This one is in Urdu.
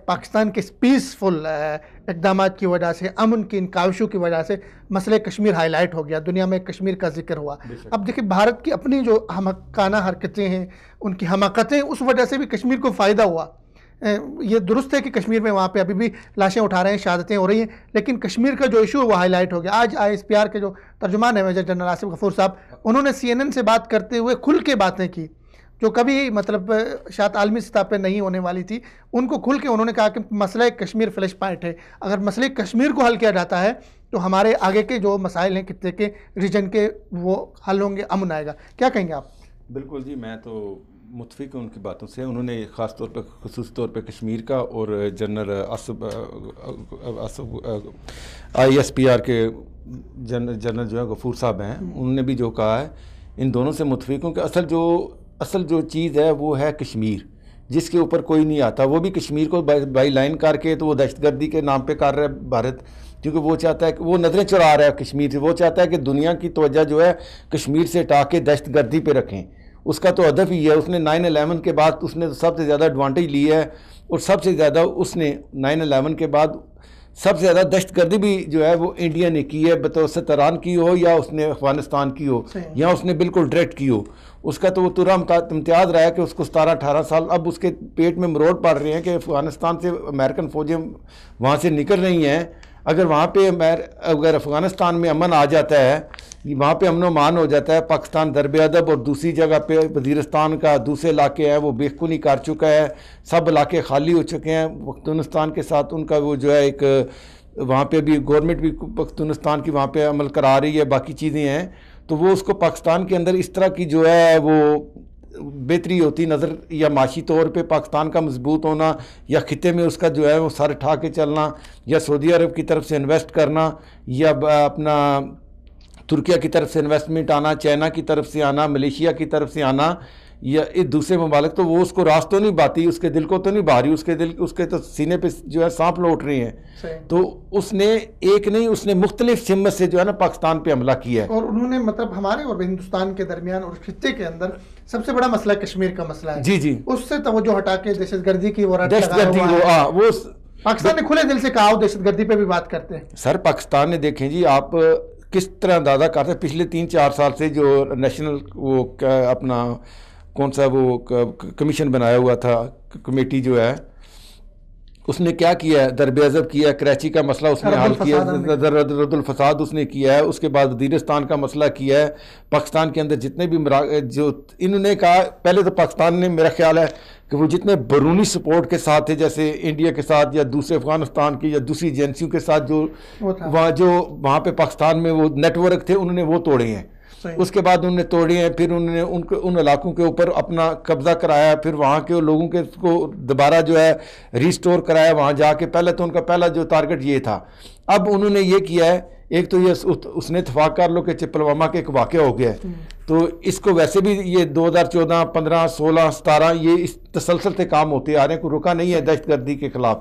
پاکستان کے پیسفل اقدامات کی وجہ سے، امن کی ان کاوشوں کی وجہ سے مسئلہ کشمیر ہائی لائٹ ہو گیا، دنیا میں کشمیر کا ذکر ہوا۔ اب دیکھیں بھارت کی اپنی جو حماقانہ حرکتیں ہیں، ان کی حماقتیں، اس وجہ سے بھی کشمیر کو فائدہ ہوا۔ یہ درست ہے کہ کشمیر میں وہاں پہ ابھی بھی لاشیں اٹھا رہے ہیں، شہادتیں ہو رہی ہیں، لیکن کشمیر کا جو ایشو ہے وہ ہائی لائٹ ہو گیا۔ آج ISPR کے جو ترجمان ہیں میجر جنرل آصف غفور صاحب، انہوں نے CNN سے بات کرتے ہوئے کھل کے باتیں کی جو کبھی مطلب شاید عالمی سطح پہ نہیں ہونے والی تھی۔ ان کو کھل کے انہوں نے کہا کہ مسئلہ کشمیر فلیش پوائنٹ ہے، اگر مسئلہ کشمیر کو حل کیا جاتا ہے تو ہمارے آگے کے جو مسائل ہیں خطے کے، ریجن کے، وہ حل ہوں گے، امن آئے گا۔ کیا کہیں گے آپ؟ بالکل جی، میں تو متفق ہوں ان کی باتوں سے۔ انہوں نے خاص طور پہ خصوصی طور پہ کشمیر کا اور جنرل ISPR کے جنرل جو ہے غفور صاحب ہیں، انہوں نے بھی جو کہا ہے، ان دونوں سے متفق ہوں کہ اصل جو چیز ہے وہ ہے کشمیر، جس کے اوپر کوئی نہیں آتا۔ وہ بھی کشمیر کو بائی لائن کر کے تو وہ دہشت گردی کے نام پہ کر رہا ہے بھارت، کیونکہ وہ چاہتا ہے کہ وہ نظریں چرا رہا ہے کشمیر سے، وہ چاہتا ہے کہ دنیا کی توجہ جو ہے کشمیر سے ہٹا کے دہشت گردی پہ رکھیں۔ اس کا تو ہدف ہی ہے۔ اس نے 9/11 کے بعد اس نے سب سے زیادہ ایڈوانٹیج لی ہے، اور سب سے زیادہ اس نے 9/11 کے بعد سب سے زیادہ دہشت گردی بھی جو ہے وہ انڈیا نے کی ہے، بتوسط ایران کی ہو یا اس نے افغانستان کی ہو یا اس نے بالکل ڈائریکٹ کی ہو۔ اس کا تو وہ ترا امتیاز رہا ہے کہ اس کو 17-18 سال اب اس کے پیٹ میں مروڑ پڑ رہے ہیں کہ افغانستان سے امریکن فوجیں وہاں سے نکل رہی ہیں۔ اگر وہاں پہ اگر افغانستان میں امن آ جاتا ہے، وہاں پہ امن و امان ہو جاتا ہے، پاکستان درب ادب، اور دوسری جگہ پہ وزیرستان کا دوسرے علاقے ہیں وہ بے خونی کر چکا ہے، سب علاقے خالی ہو چکے ہیں پختونستان کے ساتھ۔ ان کا وہ جو ہے ایک وہاں پہ بھی گورنمنٹ بھی پختونستان کی وہاں پہ عمل کرا رہی ہے، باقی چیزیں ہیں، تو وہ اس کو پاکستان کے اندر اس طرح کی جو ہے وہ بہتری ہوتی نظر، یا معاشی طور پہ پاکستان کا مضبوط ہونا، یا خطے میں اس کا جو ہے وہ سر اٹھا کے چلنا، یا سعودی عرب کی طرف سے انویسٹ کرنا، یا اپنا ترکیہ کی طرف سے انویسٹمنٹ آنا، چائنا کی طرف سے آنا، ملیشیا کی طرف سے آنا، یا ایک دوسرے ممالک، تو وہ اس کو راس تو نہیں باتی، اس کے دل کو تو نہیں بھاری، اس کے تو سینے پہ جو ہے سانپ لوٹ رہے ہیں۔ تو اس نے ایک نہیں، اس نے مختلف سمت سے جو ہے نا پاکستان پہ حملہ کیا ہے، اور انہوں نے مطلب ہمارے اور ہندوستان کے درمیان اور خطے کے اندر سب سے بڑا مسئلہ کشمیر کا مسئلہ ہے۔ جی جی، اس سے توجہ ہٹا کے دہشت گردی کی وہ پاکستان نے کھلے دل سے کہا دہشت گردی پہ بھی بات کرتے ہیں۔ سر پاکستان نے دیکھیں جی، آپ کس طرح اندازہ کرتے ہیں پچھلے 3-4 سال سے جو نیشنل وہ اپنا کون سا وہ کمیشن بنایا ہوا تھا، کمیٹی جو ہے، اس نے کیا کیا ہے؟ درب ازب کیا ہے، کراچی کا مسئلہ اس نے حل کیا ہے، رد الفساد اس نے کیا ہے، اس کے بعد وزیرستان کا مسئلہ کیا ہے، پاکستان کے اندر جتنے بھی جو انہوں نے کہا، پہلے تو پاکستان نے میرا خیال ہے کہ وہ جتنے بیرونی سپورٹ کے ساتھ تھے، جیسے انڈیا کے ساتھ یا دوسرے افغانستان کی یا دوسری ایجنسیوں کے ساتھ جو وہاں پہ پاکستان میں وہ نیٹ ورک تھے، انہوں نے وہ توڑے ہیں۔ اس کے بعد انہوں نے توڑے ہیں، پھر انہوں نے ان علاقوں کے اوپر اپنا قبضہ کرایا، پھر وہاں کے لوگوں کے کو دوبارہ جو ہے ریسٹور کرایا وہاں جا کے۔ پہلے تو ان کا پہلا جو ٹارگٹ یہ تھا، اب انہوں نے یہ کیا ہے، ایک تو یہ اس نے اتفاق کر لو کہ پلوامہ کے ایک واقعہ ہو گیا ہے، تو اس کو ویسے بھی یہ 2014، 15، 16، 17 یہ اس تسلسل سے کام ہوتے آ رہے ہیں، کوئی رکا نہیں ہے دہشت گردی کے خلاف۔